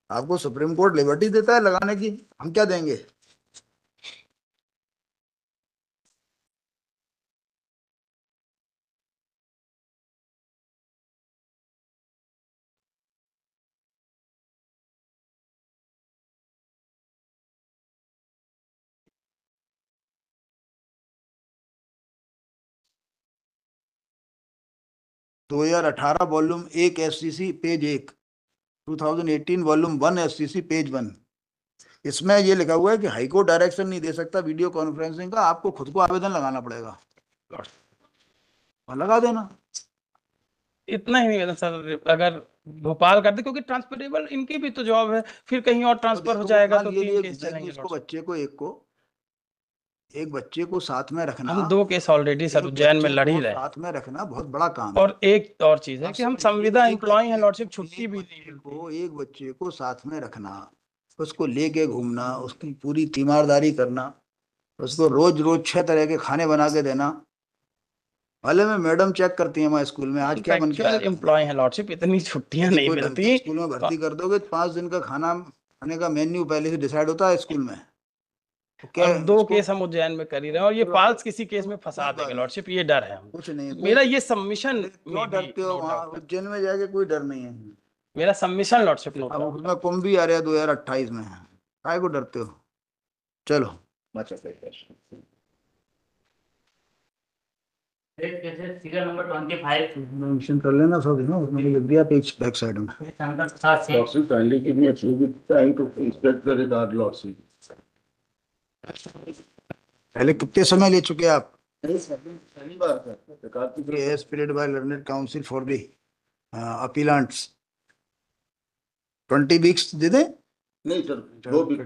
आपको supreme court liberty देता है लगाने की, हम क्या देंगे? दो हजार 18 volume 1 SCC page 1, 2018 volume 1 SCC page 1। इसमें ये लिखा हुआ है कि हाईकोर्ट डायरेक्शन नहीं दे सकता वीडियो कॉन्फ्रेंसिंग का, आपको खुद को आवेदन लगाना पड़ेगा और लगा देना। इतना ही निवेदन सर, अगर भोपाल कर दे, क्योंकि ट्रांसफरेबल इनकी भी तो जॉब है, फिर कहीं और ट्रांसफर हो जाएगा तो 3 केस चलेंगे। इसको बच्चे को एक बच्चे को साथ में रखना, हम 2 केस ऑलरेडी सर उज्जैन में लड़ ही रहे हैं। साथ में रखना बहुत बड़ा काम है। और एक और चीज है कि हम संविदा एम्प्लॉय हैं लॉर्डशिप, छुट्टी भी नहीं मिलती। एक बच्चे को साथ में रखना, उसको लेके घूमना, उसकी पूरी तीमारदारी करना, उसको रोज रोज 6 तरह के खाने बना के देना। भले में मैडम चेक करती है हमारे स्कूल में आज क्या बन के आया। एम्प्लॉय है लॉर्डशिप, इतनी छुट्टियां नहीं मिलती। स्कूल में भर्ती कर दोगे 5 दिन का खाने का मेन्यू पहले से डिसाइड होता है स्कूल में। तो क्या और 2 केस हम उज्जैन में कर ही रहे हैं, और ये फाल्स किसी केस में फंसा देंगे लॉर्डशिप, ये डर है। कुछ नहीं, मेरा ये सबमिशन, क्यों डरते हो? वहाँ उज्जैन में जाके कोई डर नहीं है। मेरा सबमिशन लॉर्डशिप अब उसमें कुंभ भी आ रहा है 2028 में, काय को डरते हो? चलो फिगर नंबर 25 मेंशन कर लेना सब ना, उसमें लिख दिया पेज बैक साइड में। Lawsuit kindly give me a few bit time to inspect the regard lawsuit. पहले कितने समय ले चुके आप? पहली बार sir, as prayed by learned counsel for the appellants 20 weeks दे दे। नहीं sir, 2 week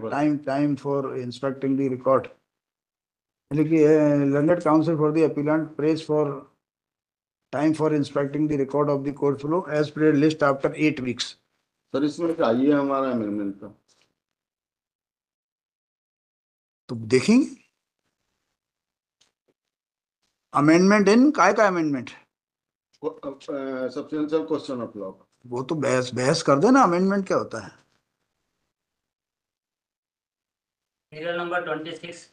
time for inspecting the record, learned counsel for the appellant prays for time for inspecting the record of the court below as prayed list after 8 weeks. Sir इसमें चाहिए हमारा amendment का, तो देखेंगे amendment in काय का amendment, substantial question of law. वो तो बहस कर देना अमेंडमेंट क्या होता है। Figure number 26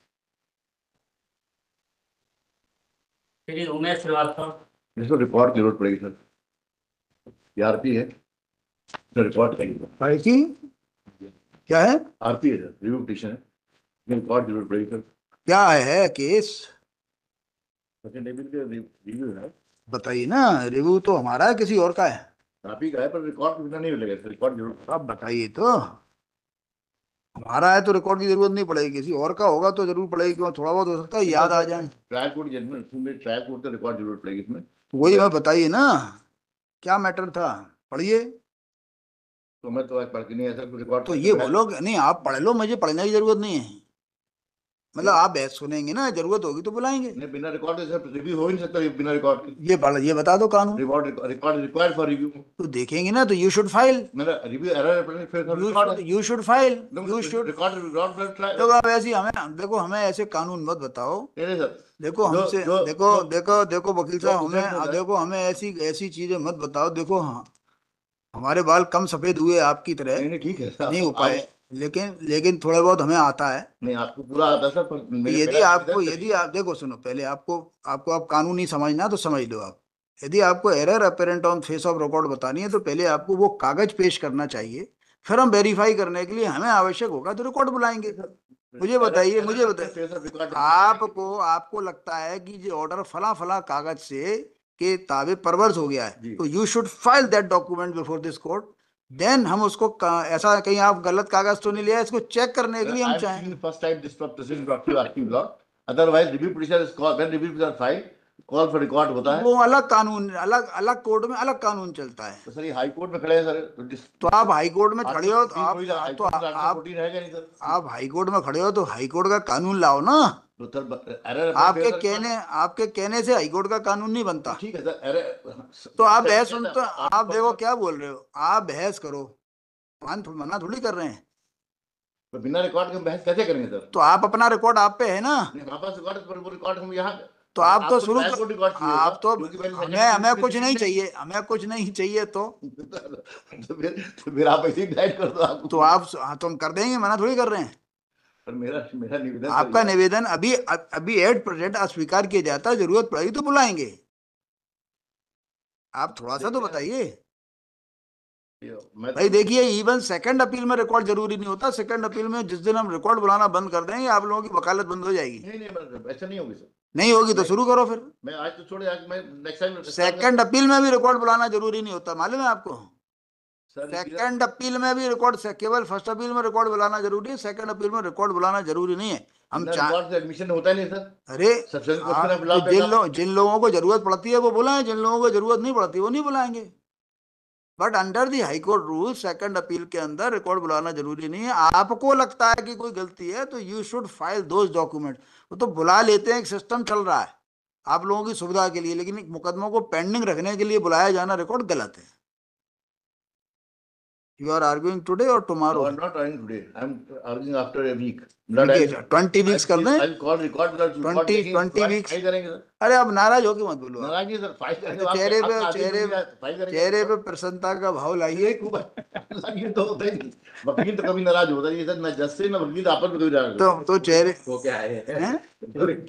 Shri Umesh Srivastava. इसको रिकॉर्ड की जरूरत पड़ेगी सर, आरपी है सर, रिकॉर्ड चाहिए। की क्या है? आरपी है सर, रिव्यू पिटीशन है, रिकॉर्ड की जरूरत पड़ेगी सर। क्या है केस? रिव्यू है, बताइए ना। रिव्यू तो हमारा है किसी और का है? आप ही का है, पर रिकॉर्ड बिना नहीं मिलेगा सर, रिकॉर्ड जरूर। आप बताइए तो, हमारा है तो रिकॉर्ड की जरूरत नहीं पड़ेगी, किसी और का होगा तो जरूर पड़ेगी, क्यों थोड़ा बहुत हो सकता है याद आ जाए। Trial court judgement, trial court का रिकॉर्ड जरूरत पड़ेगी इसमें। वही मैं बताइए ना क्या मैटर था, पढ़िए। तो मैं तो आज पढ़ के नहीं ऐसा रिकॉर्ड, तो ये बोलो नहीं आप पढ़ लो, मुझे पढ़ने की जरूरत नहीं है, मतलब आप बहस सुनेंगे ना, जरूरत होगी तो बुलाएंगे। नहीं, बिना रिकॉर्ड सर रिव्यू हो ही नहीं सकता बिना रिकॉर्ड के। ये बता दो कानून। Record required for review. तो देखेंगे ना, तो यू शुड फाइल, मेरा review error, you should file, record. देखो आप ऐसी हमें, देखो हमें ऐसे कानून मत बताओ। देखो हमसे, देखो वकील साहब, हमें देखो हमें ऐसी ऐसी चीजें मत बताओ। देखो हाँ, हमारे बाल कम सफेद हुए आपकी तरह नहीं ठीक है, नहीं हो पाए, लेकिन थोड़ा बहुत हमें आता है। नहीं आपको पूरा आता है सर। यदि आप देखो सुनो, पहले आपको आप कानूनी समझना तो समझ लो आप। यदि आपको error apparent on face of record बतानी है तो पहले आपको वो कागज पेश करना चाहिए, फिर हम वेरीफाई करने के लिए हमें आवश्यक होगा तो रिकॉर्ड बुलाएंगे। मुझे बताइए आपको लगता है कि ये ऑर्डर फला फला कागज से के ताबे परवर्स हो गया है, तो you should file that document before this court, then हम उसको ऐसा कहीं आप गलत कागज तो नहीं लिया, इसको चेक करने के लिए हम चाहें। First time this procedure law, otherwise review petition is called, when review petition file call for record होता है, वो अलग कानून, अलग अलग कोर्ट में अलग कानून चलता है। तो सर ये हाई कोर्ट में खड़े हैं सर, तो आप हाई कोर्ट में खड़े हो तो आप हाई कोर्ट में खड़े हो तो हाई कोर्ट का कानून लाओ ना। तो सर आपके कहने से हाई कोर्ट का कानून नहीं बनता। ठीक है सर, तो आप बहस सुन, तो आप देखो क्या बोल रहे हो, आप बहस करो, मना थोड़ी कर रहे हैं। तो बिना रिकॉर्ड के बहस कैसे करेंगे सर? तो आप अपना रिकॉर्ड आप पे है ना, वापस रिकॉर्ड हम यहाँ तो आप तो आपको शुरू ट्रायल कोर्ट रिकॉर्ड चाहिए आप होगा, तो क्योंकि मैंने हमें second कुछ appeal नहीं में- चाहिए, हमें कुछ नहीं चाहिए तो तो फिर आप ऐसे ही डिसाइड कर दो आपको। तो आप हाँ, तो हम कर देंगे, मना थोड़ी कर रहे हैं। पर मेरा मेरा निवेदन आपका सर, निवेदन अभी एट प्रेजेंट अस्वीकार किया जाता है, जरूरत पड़ेगी तो बुलाएंगे। आप थोड़ा सा तो बताइए मैं भाई। देखिए इवन सेकंड अपील में रिकॉर्ड जरूरी नहीं होता। सेकंड अपील में जिस दिन हम रिकॉर्ड बुलाना बंद कर देंगे, आप लोगों की वकालत बंद हो जाएगी। नहीं ऐसा नहीं होगी सर। नहीं होगी तो शुरू करो फिर। मैं आज तो छोड़े, आज मैं नेक्स्ट टाइम सेकंड अपील में भी रिकॉर्ड बुलाना जरूरी नहीं होता, मालूम है आपको। सर सेकंड अपील में भी रिकॉर्ड से केवल फर्स्ट अपील में रिकॉर्ड बुलाना जरूरी है, सेकंड अपील में रिकॉर्ड बुलाना जरूरी नहीं है। हम रिकॉर्ड से एडमिशन होता नहीं सर। अरे सब्सिडेंट क्वेश्चन ऑफ तो लॉ जिन लोगों को जरूरत पड़ती है वो बुलाएं, जिन लोगों को जरूरत नहीं पड़ती वो नहीं बुलाएंगे। But under the high court rule second appeal के अंदर रिकॉर्ड बुलाना जरूरी नहीं है। आपको लगता है कि कोई गलती है तो you should file those document. वो तो बुला लेते हैं, एक सिस्टम चल रहा है आप लोगों की सुविधा के लिए, लेकिन मुकदमों को पेंडिंग रखने के लिए बुलाया जाना रिकॉर्ड गलत है। You are arguing today or tomorrow? No, I'm not arguing today. I'm arguing after a week. 20 weeks कर दें। I'll call record because 20 weeks। File करेंगे सर। अरे अब नाराज होके मत बोलो। नाराज नहीं सर, फाइल करेंगे। तो आप- चेहरे पे आपका आदमी चेहरे दूंगा, फाइल करेंगे। चेहरे पे प्रसन्नता का भाव लाइए। ये तो होता ही नहीं। वकील तो कभी नाराज होता नहीं सर, ना जज से ना वकील आपस में कभी नाराज तो चेहरे हो क्या है हैं?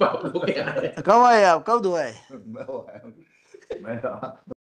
हो क्या है कब आए आप, कब धोए? होता। मैं